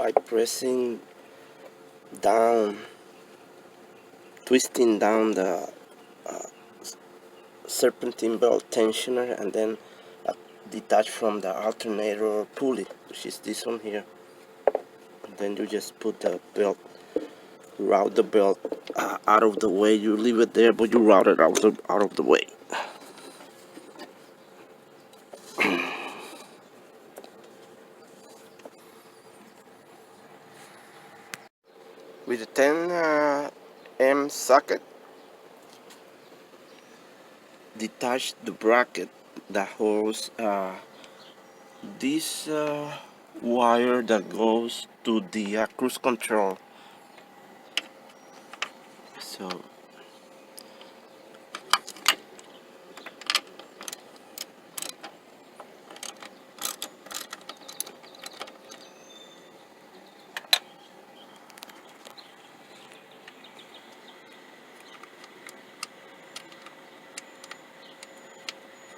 by pressing down, twisting down the serpentine belt tensioner, and then detach from the alternator pulley, which is this one here. And then you just put the belt, route the belt out of the way. You leave it there, but you route it out of the way. With the 10 M socket, detach the bracket that holds this wire that goes to the cruise control. So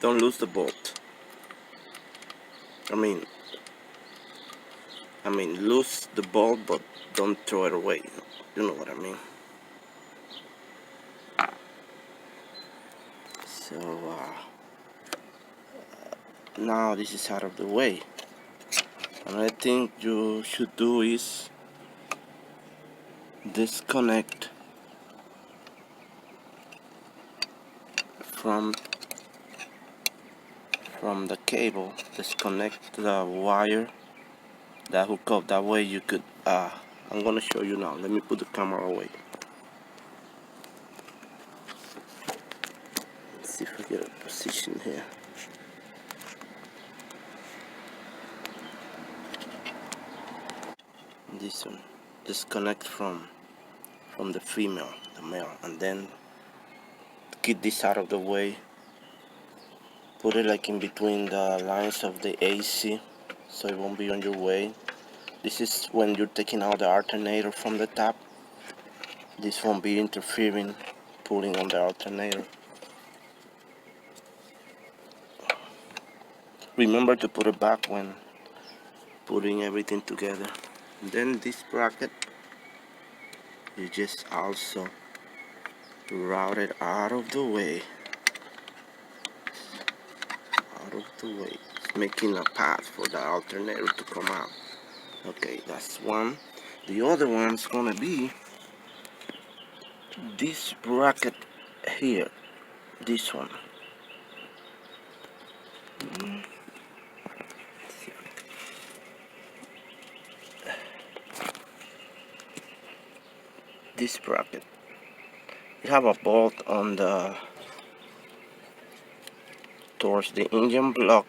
don't lose the bolt. I mean lose the bolt, but don't throw it away. You know what I mean. So now this is out of the way. Another thing you should do is disconnect from the cable. Disconnect the wire that hook up. That way you could I'm gonna show you now. Let me put the camera away. Let's see if I get a position here. This one, disconnect from the female, the male, and then get this out of the way. Put it like in between the lines of the AC, so it won't be on your way. This is when you're taking out the alternator from the top. This won't be interfering, pulling on the alternator. Remember to put it back when putting everything together. And then this bracket, you just also route it out of the way. Out of the way. It's making a path for the alternator to come out. Okay, that's one. The other one's gonna be this bracket here. This one. This bracket. You have a bolt on the towards the engine block.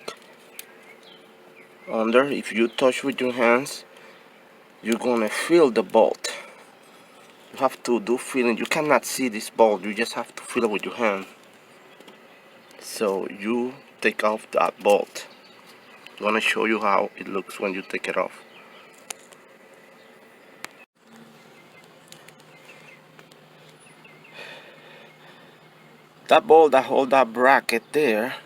Under, if you touch with your hands, you're gonna feel the bolt. You have to do feeling. You cannot see this bolt. You just have to feel it with your hand. So you take off that bolt. I'm gonna show you how it looks when you take it off. That bolt that holds that bracket there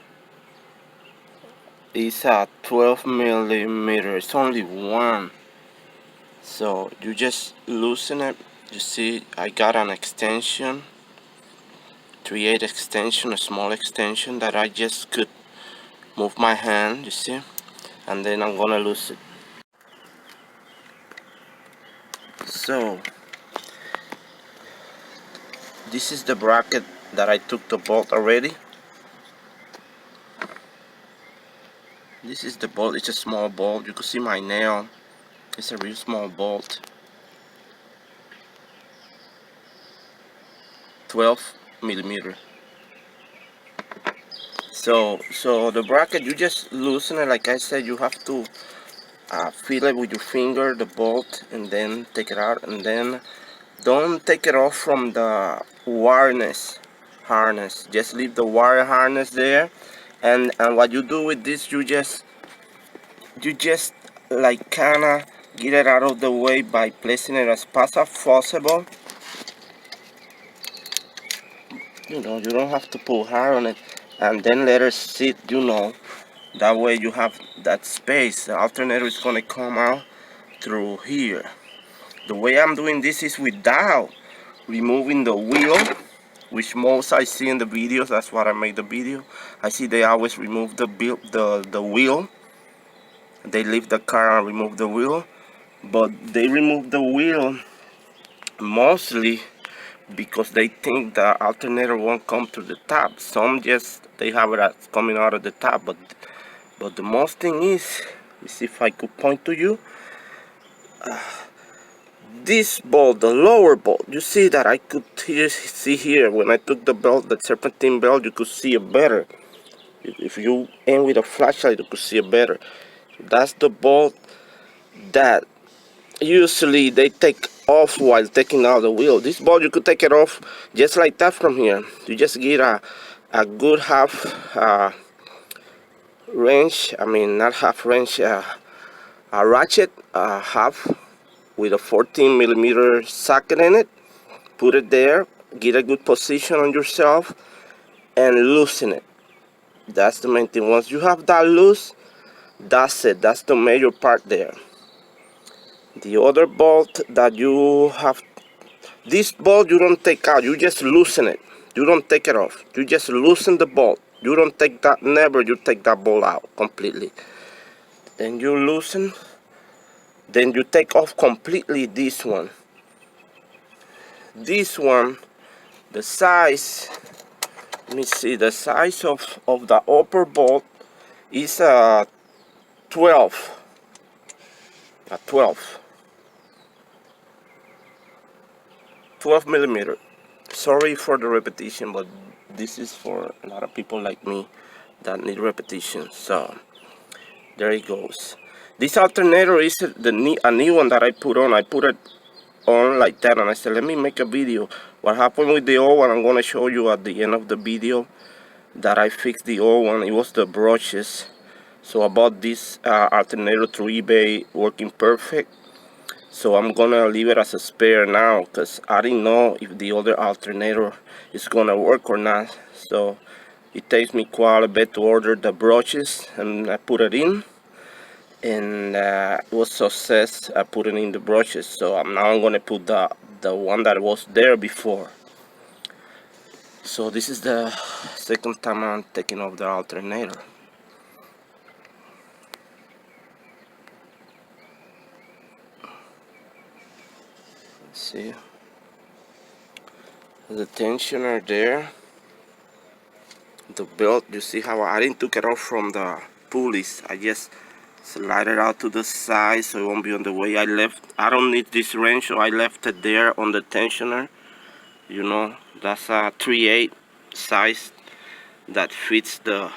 is a 12 millimeter. It's only one. So you just loosen it. You see, I got an extension, 3/8 extension, a small extension that I just could move my hand, you see, and then I'm gonna loosen it. So this is the bracket that I took the bolt already. This is the bolt. It's a small bolt. You can see my nail. It's a real small bolt. 12 millimeter. So the bracket, you just loosen it. Like I said, you have to feel it with your finger, the bolt, and then take it out. And then don't take it off from the harness. Just leave the wire harness there. And what you do with this, you just like kinda get it out of the way by placing it as fast as possible. You know, you don't have to pull hard on it, and then let it sit, you know. That way you have that space. The alternator is gonna come out through here. The way I'm doing this is without removing the wheel, which most I see in the videos. That's what I made the video. I see they always remove the wheel. They leave the car and remove the wheel, but they remove the wheel mostly because they think the alternator won't come to the top. Some just they have it as coming out of the top, but the most thing is, let's see if I could point to you. This bolt, the lower bolt, you see that I could see here when I took the belt, the serpentine belt, you could see it better. If you aim with a flashlight, you could see it better. That's the bolt that usually they take off while taking out the wheel. This bolt you could take it off just like that from here. You just get a good half wrench. I mean, not half wrench, a ratchet, half with a 14 millimeter socket in it. Put it there, get a good position on yourself, and loosen it. That's the main thing. Once you have that loose, that's it. That's the major part there. The other bolt that you have, this bolt you don't take out, you just loosen it. You don't take it off. You just loosen the bolt. You don't take that, never you take that bolt out completely. Then you loosen, then you take off completely this one. This one, the size, let me see, the size of the upper bolt is a 12. A 12 millimeter. Sorry for the repetition, but this is for a lot of people like me that need repetition. So there it goes. This alternator is a new one that I put on. I put it on like that, and I said, let me make a video. What happened with the old one, I'm gonna show you at the end of the video that I fixed the old one. It was the brushes. So I bought this alternator through eBay, working perfect. So I'm gonna leave it as a spare now because I didn't know if the other alternator is gonna work or not. So it takes me quite a bit to order the brushes, and I put it in, and it was success. I put it in the brushes. So I'm gonna put the one that was there before. So this is the second time I'm taking off the alternator. Let's see, the tensioner there. The belt, you see how I didn't took it off from the pulleys. I just slide it out to the side so it won't be on the way. I don't need this wrench, so I left it there on the tensioner. You know, that's a 3/8 size that fits the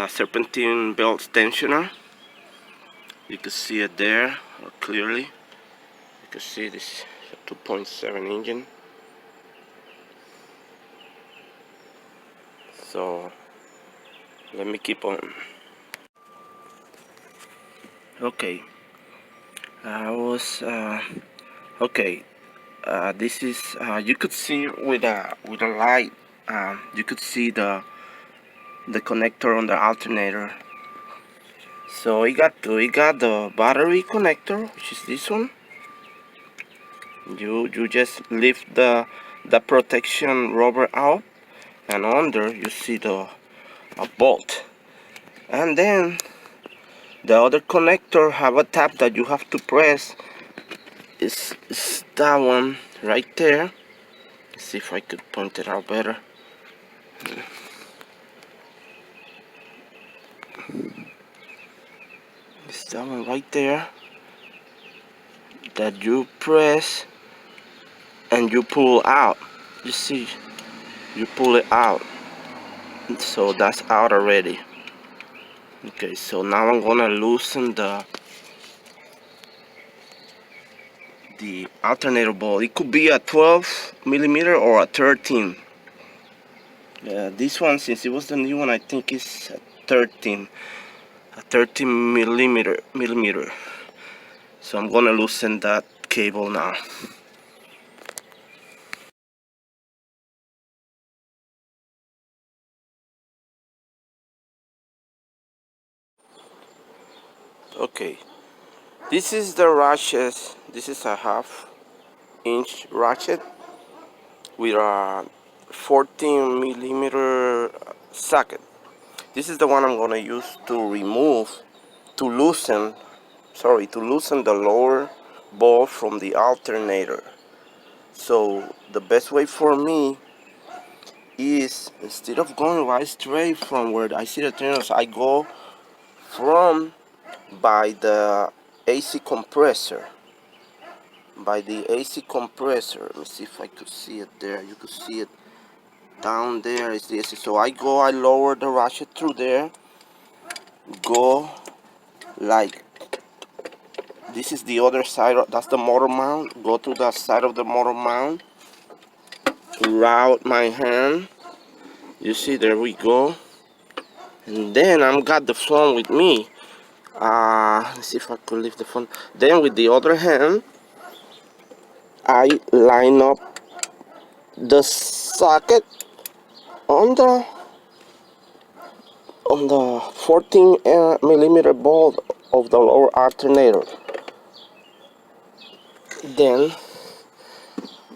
serpentine belt tensioner. You can see it there clearly. You can see this 2.7 engine. So let me keep on. Okay, I was okay. This is you could see with a light. You could see the connector on the alternator. So we got the battery connector, which is this one. You just lift the protection rubber out, and under you see a bolt, and then the other connector have a tab that you have to press. Is that one right there? Let's see if I could point it out better. It's that one right there that you press and you pull out. You see, you pull it out. So that's out already. Okay, so now I'm gonna loosen the alternator bolt. It could be a 12 millimeter or a 13. This one, since it was the new one, I think it's a 13 millimeter. So I'm gonna loosen that cable now. Okay, This is the ratchet. This is a half-inch ratchet with a 14 millimeter socket. This is the one I'm gonna use to loosen the lower ball from the alternator. So the best way for me is, instead of going right straight from where I see the turners, I go from by the AC compressor. Let me see if I could see it there. You could see it down there is the AC. So I lower the ratchet through there, go like, this is the other side, that's the motor mount. Go to the side of the motor mount, route my hand. You see, there we go. And then I've got the phone with me. Let's see if I could lift the phone. Then with the other hand, I line up the socket on the 14 millimeter ball of the lower alternator. Then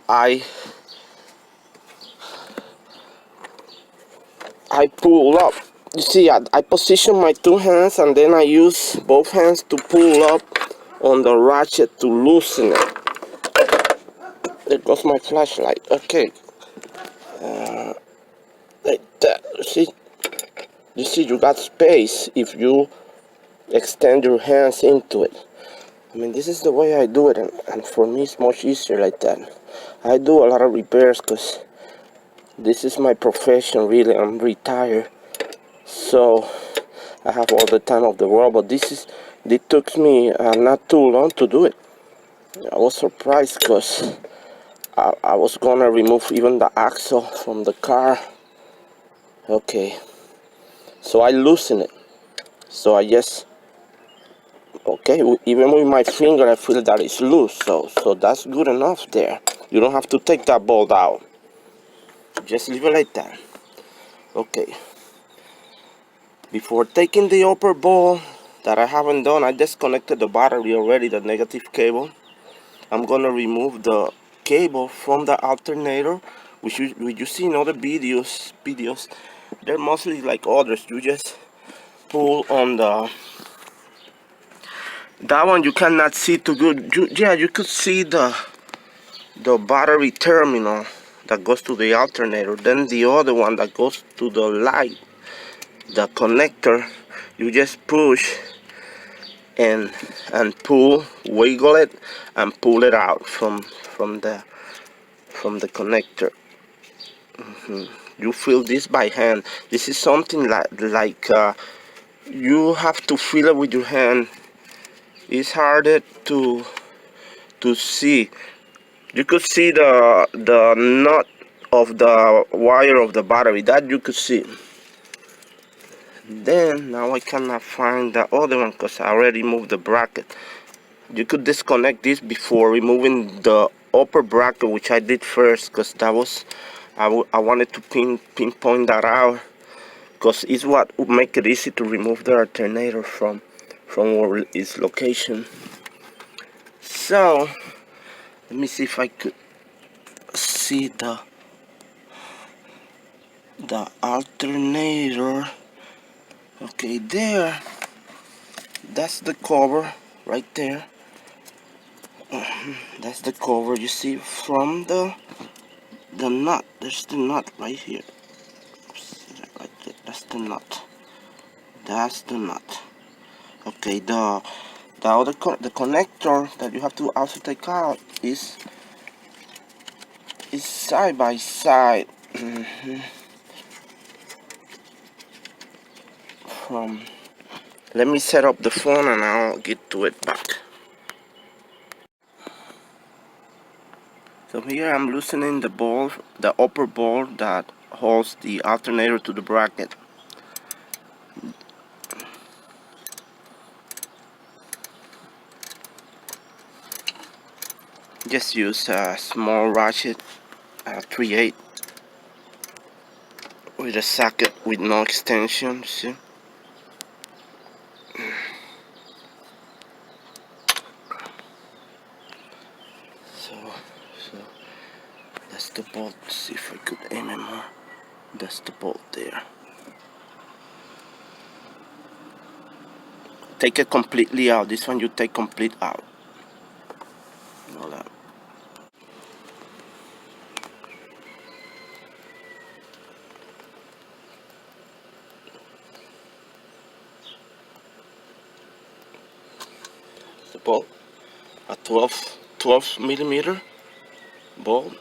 I pull up. You see, I position my two hands, and then I use both hands to pull up on the ratchet to loosen it. There goes my flashlight. Okay, like that. You see, you got space if you extend your hands into it. I mean, this is the way I do it, and for me it's much easier like that. I do a lot of repairs because this is my profession, really. I'm retired, so I have all the time of the world, but it took me not too long to do it. I was surprised because I was gonna remove even the axle from the car. Okay, so I loosen it. So I just, okay, even with my finger I feel that it's loose, so that's good enough there. You don't have to take that bolt out, just leave it like that. Okay, before taking the upper ball that I haven't done, I disconnected the battery already, the negative cable. I'm gonna remove the cable from the alternator, which you see in other videos. They're mostly like others. You just pull on that one. You cannot see too good. You could see the battery terminal that goes to the alternator. Then the other one that goes to the light, the connector. You just push and pull, wiggle it, and pull it out from the connector. You feel this by hand. This is something like you have to feel it with your hand. It's harder to see. You could see the nut of the wire of the battery, that you could see. Then now I cannot find the other one because I already moved the bracket. You could disconnect this before removing the upper bracket, which I did first, because that was, I wanted to pinpoint that out, because it's what would make it easy to remove the alternator from where its location. So let me see if I could see the alternator. Okay, there, that's the cover right there. That's the cover. You see from the nut, there's the nut right here. Right there. That's the nut. Okay, the other the connector that you have to also take out is side by side. Let me set up the phone and I'll get to it back. So here I'm loosening the upper ball that holds the alternator to the bracket. Just use a small ratchet, 3/8, with a socket with no extension. See? So that's the bolt. See if I could aim it more. That's the bolt there. Take it completely out. This one you take complete out. All that. The bolt, a 12 millimeter bolt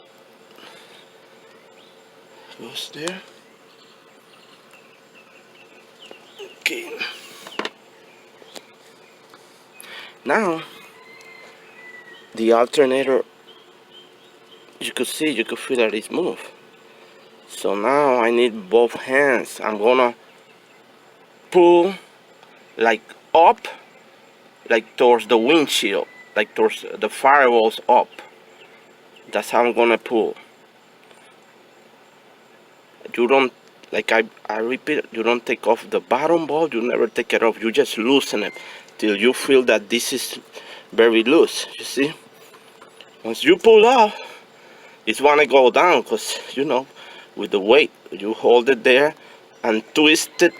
goes there. Okay. Now the alternator, you could see, you could feel that it's moved. So now I need both hands. I'm gonna pull like up, like towards the windshield, like towards the firewalls up. That's how I'm gonna pull. You don't, like I repeat, you don't take off the bottom bolt, you never take it off, you just loosen it till you feel that this is very loose, you see? Once you pull off, it's wanna go down, because, you know, with the weight, you hold it there and twist it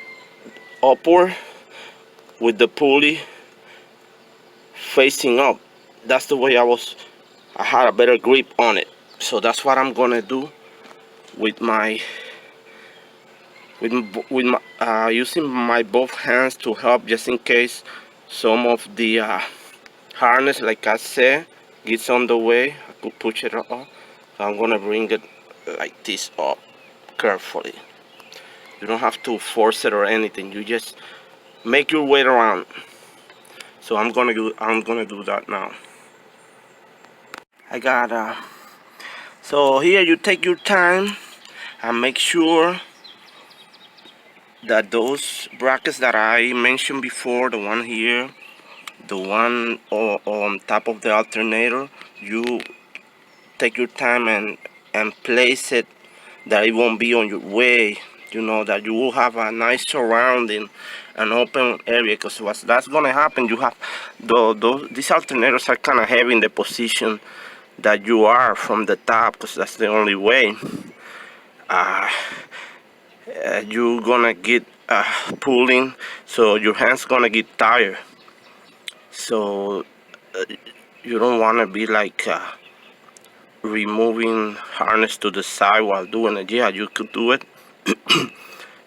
upward with the pulley facing up. That's the way I had a better grip on it. So that's what I'm gonna do with my using my both hands to help, just in case some of the harness, like I said, gets on the way. I could push it up. So I'm gonna bring it like this up carefully. You don't have to force it or anything. You just make your way around. So I'm gonna do that now. I got so here you take your time and make sure that those brackets that I mentioned before, the one here, the one on top of the alternator, you take your time and place it that it won't be on your way, you know, that you will have a nice surrounding, an open area, because what's that's gonna happen, you have these alternators are kind of heavy in the position that you are from the top, because that's the only way you're gonna get pulling, so your hands gonna get tired. So you don't want to be like removing harness to the side while doing it. Yeah, you could do it,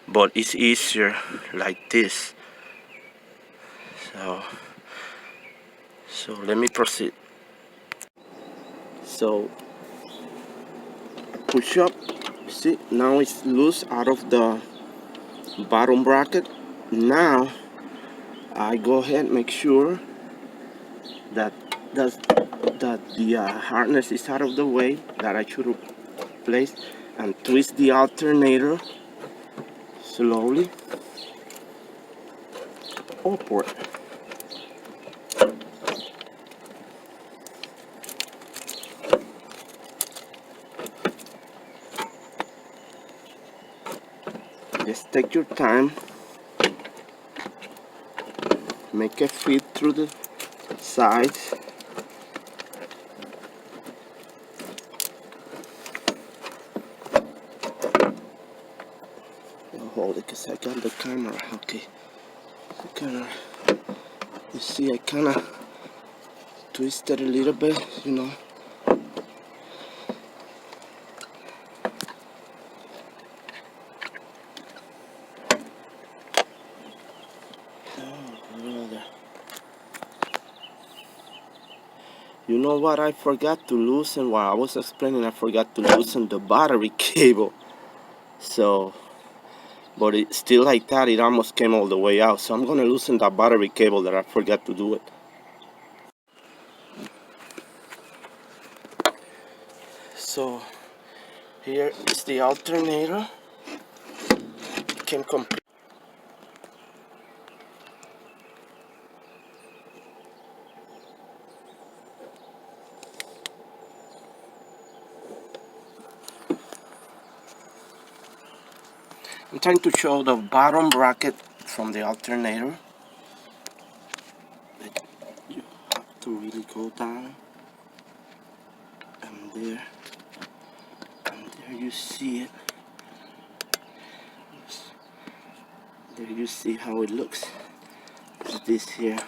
but it's easier like this. So let me proceed. So push up. See, now it's loose out of the bottom bracket. Now I go ahead and make sure that the harness is out of the way that I should have placed, and twist the alternator slowly upward. Just take your time, make it fit through the sides. I'll hold it because I got the camera. Okay, you see, I kind of twisted a little bit, you know. You know what I forgot to loosen while I was explaining? I forgot to loosen the battery cable. So, but it still like that, it almost came all the way out. So I'm gonna loosen that battery cable that I forgot to do it. So here is the alternator. It came complete. I'm trying to show the bottom bracket from the alternator. You have to really go down. there, and there you see it. There you see how it looks. It's this here.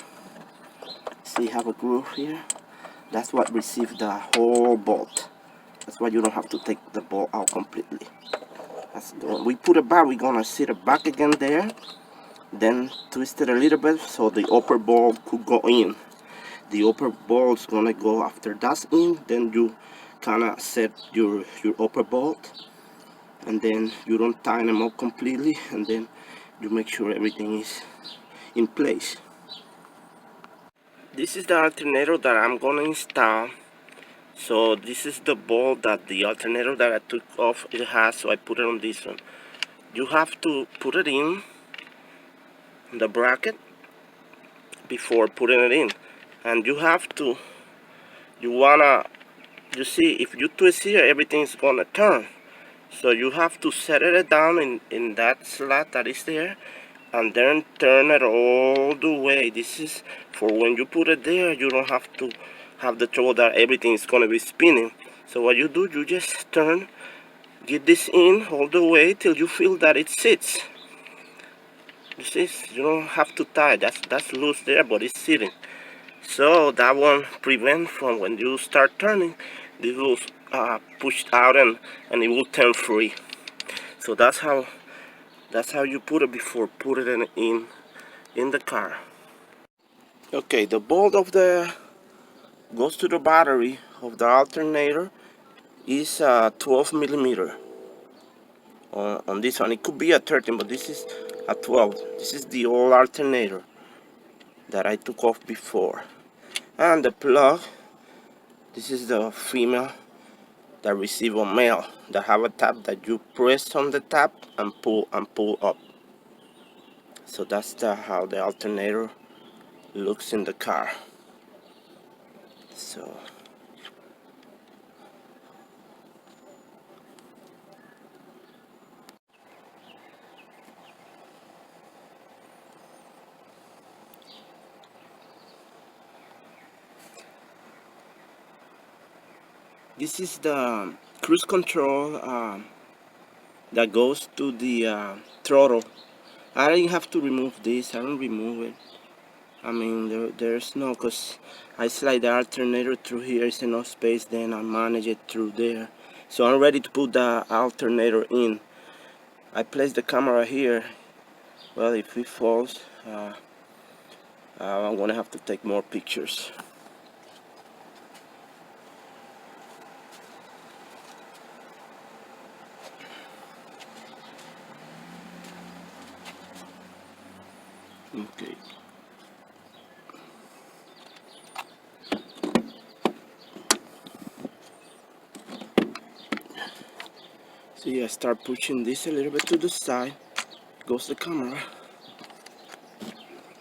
See, have a groove here. That's what receives the whole bolt. That's why you don't have to take the bolt out completely. When we put it back, we're gonna sit it back again there, then twist it a little bit so the upper bolt could go in. The upper bolt's gonna go after that's in, then you kinda set your upper bolt, and then you don't tighten them up completely, and then you make sure everything is in place. This is the alternator that I'm gonna install. So this is the bolt that the alternator that I took off it has, so I put it on this one. You have to put it in the bracket before putting it in, and you see, if you twist here, everything's gonna turn. So you have to set it down in that slot that is there, and then turn it all the way. This is for when you put it there, you don't have to have the trouble that everything is gonna be spinning. So what you do, you just turn, get this in all the way till you feel that it sits. You see, you don't have to tie. That's loose there, but it's sitting. So that one prevent from when you start turning, this will push out and it will turn free. So that's how you put it before putting it in the car. Okay, the bolt of the goes to the battery of the alternator is 12 millimeter. On this one, it could be a 13, but this is a 12. This is the old alternator that I took off before. And the plug, this is the female that receive a male that have a tab that you press on the tab and pull up. So that's how the alternator looks in the car. So this is the cruise control that goes to the throttle. I didn't have to remove this. I don't remove it. I mean, there's no, because I slide the alternator through here. It's enough space, then I manage it through there. So I'm ready to put the alternator in. I place the camera here. Well, if it falls, I'm gonna have to take more pictures. Okay. See, I start pushing this a little bit to the side. Goes the camera.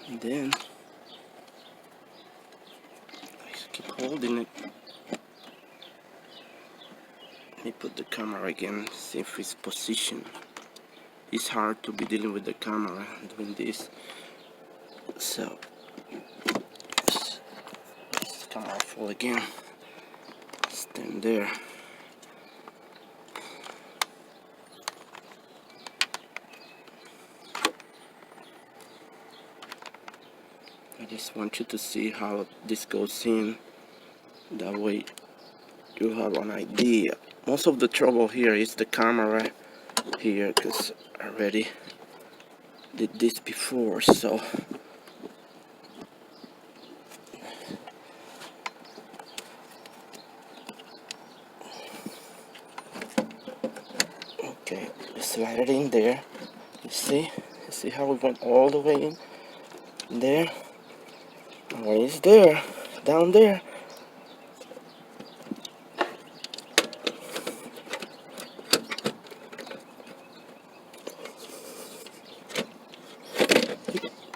And then I just keep holding it. Let me put the camera again, see if it's positioned. It's hard to be dealing with the camera doing this. So, let's camera fall again. Stand there. I just want you to see how this goes in. That way you have an idea. Most of the trouble here is the camera here, because I already did this before. So okay, slide it in there. You see how we went all the way in there. When it's there, down there,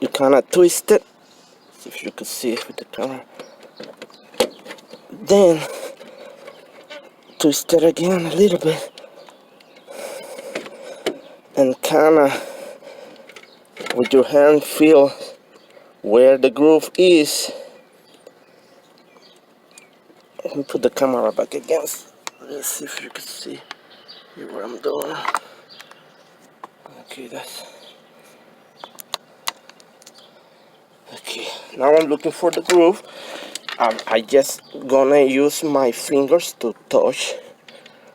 you kind of twist it. See if you can see it with the camera. Then twist it again a little bit, and kind of with your hand feel where the groove is. Let me put the camera back against Let's see if you can see here what I'm doing. Okay, that's okay. Now I'm looking for the groove. I just gonna use my fingers to touch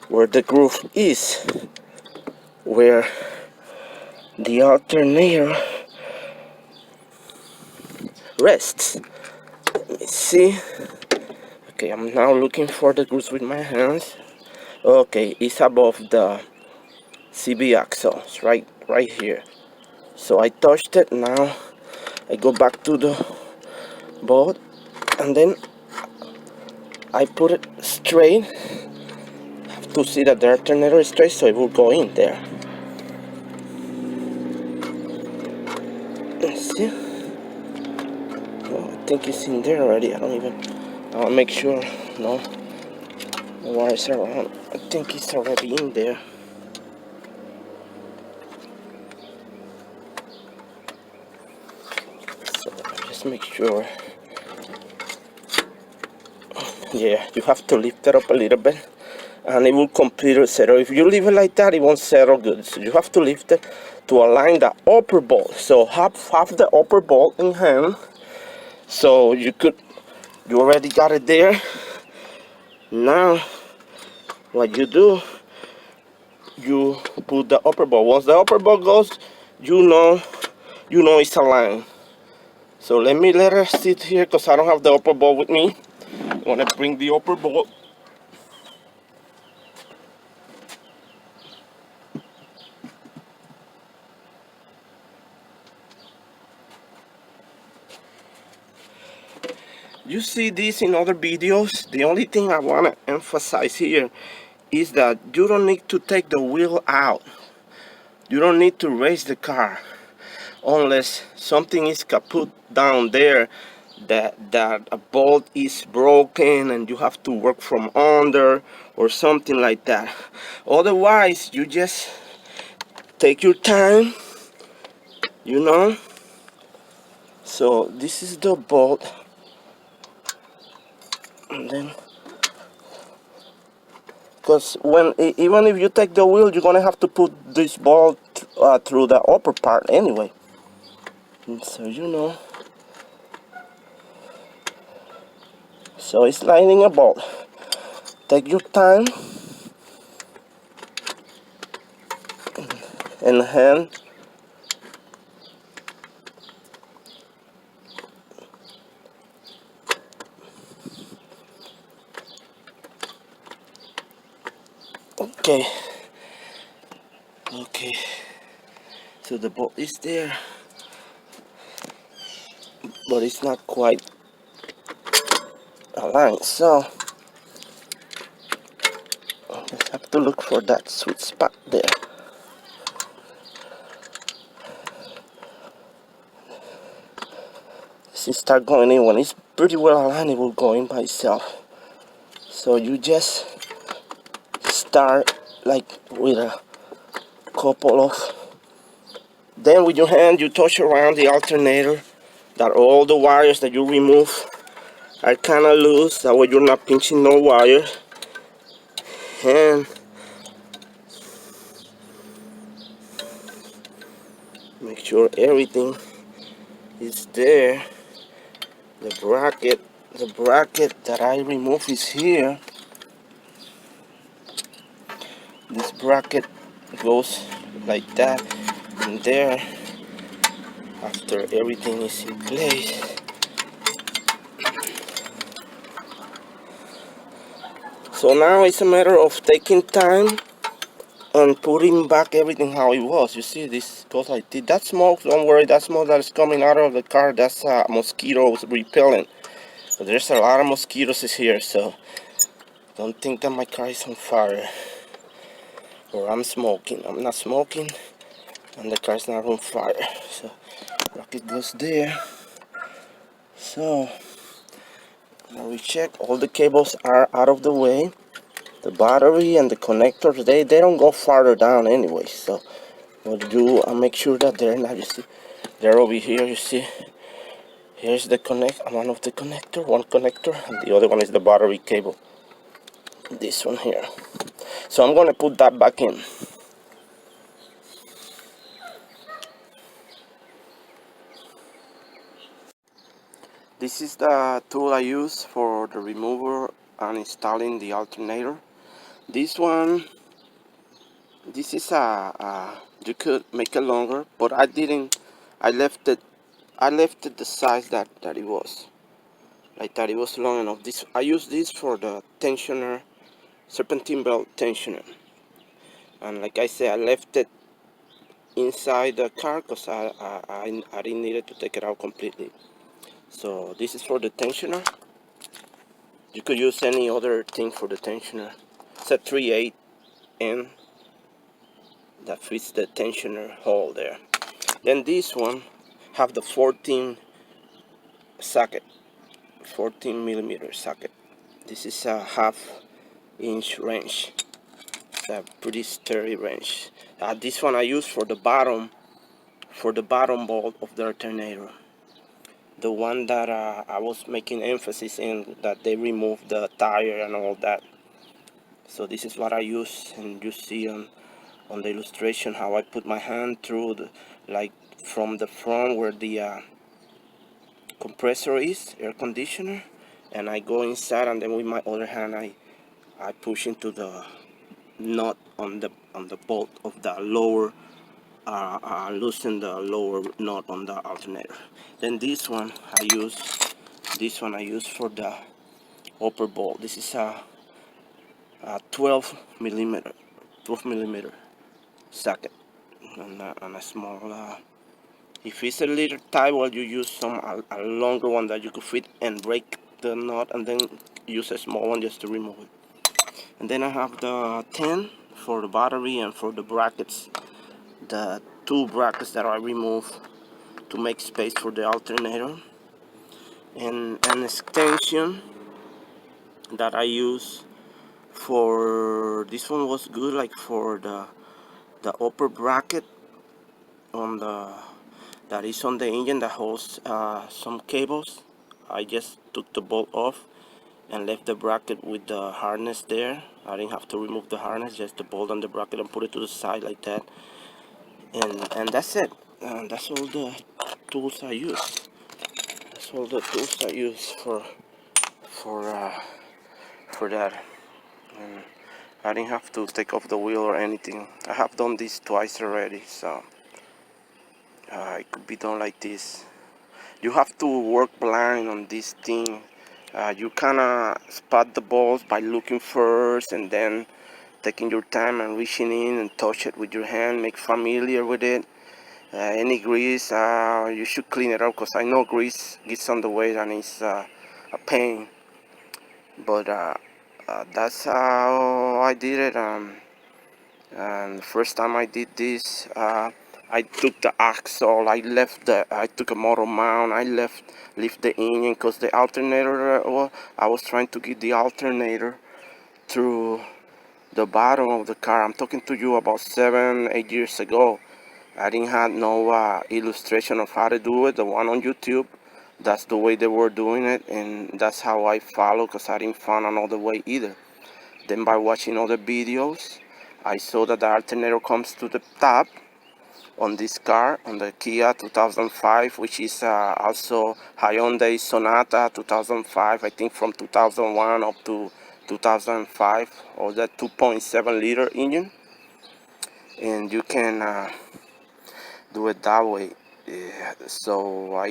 where the groove is, where the alternator rests. Let me see. Okay, I'm now looking for the grooves with my hands. Okay, it's above the CB axle. It's right here. So I touched it. Now I go back to the bolt and then I put it straight. Have to see that the alternator is straight, so it will go in there. Let's see. Oh, I think it's in there already. I'll make sure. No wires around. I think it's already in there. So just make sure. Yeah, you have to lift it up a little bit and it will completely settle. If you leave it like that, it won't settle good. So you have to lift it to align the upper bolt. So have the upper bolt in hand. So you already got it there. Now what you do, you put the upper bolt. Once the upper bolt goes, you know it's aligned. So let her sit here because I don't have the upper bolt with me. I want to bring the upper bolt. You see this in other videos. The only thing I want to emphasize here is that you don't need to take the wheel out. You don't need to raise the car unless something is kaput down there, that a bolt is broken and you have to work from under or something like that. Otherwise, you just take your time, you know. So this is the bolt, and then because even if you take the wheel, you're gonna have to put this bolt through the upper part anyway. And so you know. So it's lining a bolt. Take your time and hand. Okay. Okay. So the bolt is there, but it's not quite aligned. So I just have to look for that sweet spot there. It start going in. When it's pretty well aligned, it will go in by itself. So you just start like with a couple of, then with your hand you touch around the alternator, that all the wires that you remove are kind of loose, that way you're not pinching no wire. And make sure everything is there. The bracket that I remove is here. This bracket goes like that in there after everything is in place. So now it's a matter of taking time and putting back everything how it was. You see, this goes like this. That smoke, don't worry, that smoke that is coming out of the car, that's mosquitoes repellent. So there's a lot of mosquitoes here, so don't think that my car is on fire or I'm smoking. I'm not smoking and the car's not on fire. So rocket goes there. So now we check all the cables are out of the way. The battery and the connectors, they don't go farther down anyway. So what do I make sure that they're not, you see, they're over here. You see, here's the one connector, and the other one is the battery cable. this one here. So I'm gonna put that back in. This is the tool I use for the remover and installing the alternator. This one, this is you could make it longer, but I didn't. I left it the size that it was. Like that it was long enough. This I use this for the tensioner, serpentine belt tensioner. And like I said, I left it inside the car because I didn't need it to take it out completely. So this is for the tensioner. You could use any other thing for the tensioner. It's a 3/8 N that fits the tensioner hole there. Then this one have the 14 socket, 14 millimeter socket. This is a half-inch wrench. It's a pretty sturdy wrench. This one I use for the bottom bolt of the alternator. The one that I was making emphasis in, that they removed the tire and all that. So this is what I use, and you see on the illustration how I put my hand through like from the front where the compressor is, air conditioner, and I go inside, and then with my other hand I push into the nut on the bolt of the lower, loosen the lower nut on the alternator. Then this one I use for the upper bolt. This is a 12 millimeter socket on a small. If it's a little tight, well, you use a longer one that you could fit and break the knot, and then use a small one just to remove it. And then I have the 10 for the battery and for the brackets, the two brackets that I remove to make space for the alternator, and an extension that I use for this one was good, like for the upper bracket on the that is on the engine that holds some cables. I just took the bolt off and left the bracket with the harness there. I didn't have to remove the harness, just the bolt on the bracket and put it to the side like that. And that's it. That's all the tools I use. That's all the tools I use for uh, for that. And I didn't have to take off the wheel or anything. I have done this twice already, so it could be done like this. You have to work blind on this thing. You kind of spot the balls by looking first, and then taking your time and reaching in and touch it with your hand, make familiar with it. Any grease, you should clean it up, because I know grease gets on the way and it's a pain. But that's how I did it. And the first time I did this, I took the axle, I took a motor mount, lift the engine, because the alternator, I was trying to get the alternator through the bottom of the car. I'm talking to you about 7-8 years ago. I didn't have no illustration of how to do it. The one on YouTube, that's the way they were doing it, and that's how I follow, because I didn't find another way either. Then by watching other videos, I saw that the alternator comes to the top on this car, on the Kia 2005, which is also Hyundai Sonata 2005, I think from 2001 up to 2005, or that 2.7 liter engine. And you can do it that way. So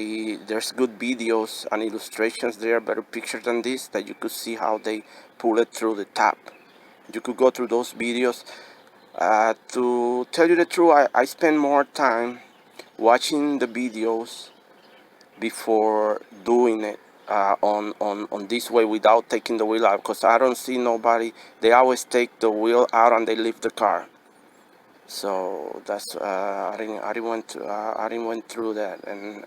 there's good videos and illustrations there, better pictures than this, that you could see how they pull it through the top. You could go through those videos. To tell you the truth, I spend more time watching the videos before doing it on this way without taking the wheel out, because I don't see nobody. They always take the wheel out and they leave the car. So that's I didn't went through that, and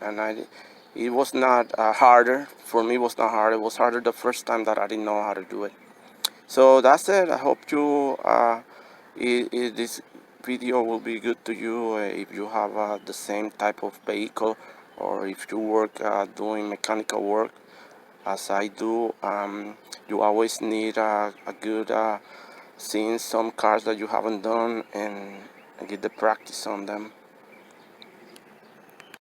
it was not harder for me. It was not hard. It was harder the first time that I didn't know how to do it. So that's it. I hope this video will be good to you if you have the same type of vehicle, or if you work doing mechanical work as I do. You always need a good seeing some cars that you haven't done and get the practice on them.